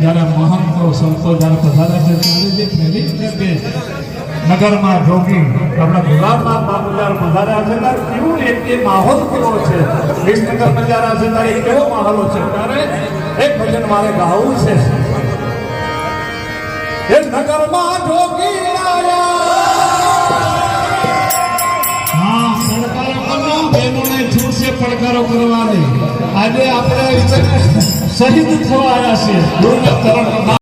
જ્યારે મહંતો સંતો જ્યારે પધારે છે ત્યારે જે ફેરી છે કે નગરમાં જોગી આપણા ગુલાબનાથ બાપુ જ્યારે પધાર્યા છે ત્યારે કેવું એ માહોલ કેવો છે વિસનગરમાં જ્યારે છે ત્યારે કેવો માહોલ છે ત્યારે એક ભજન મારે ગાવું છે એ નગરમાં જોગી પડકારો કરવાની આજે આપણે શહીદ થવા આવ્યા છીએ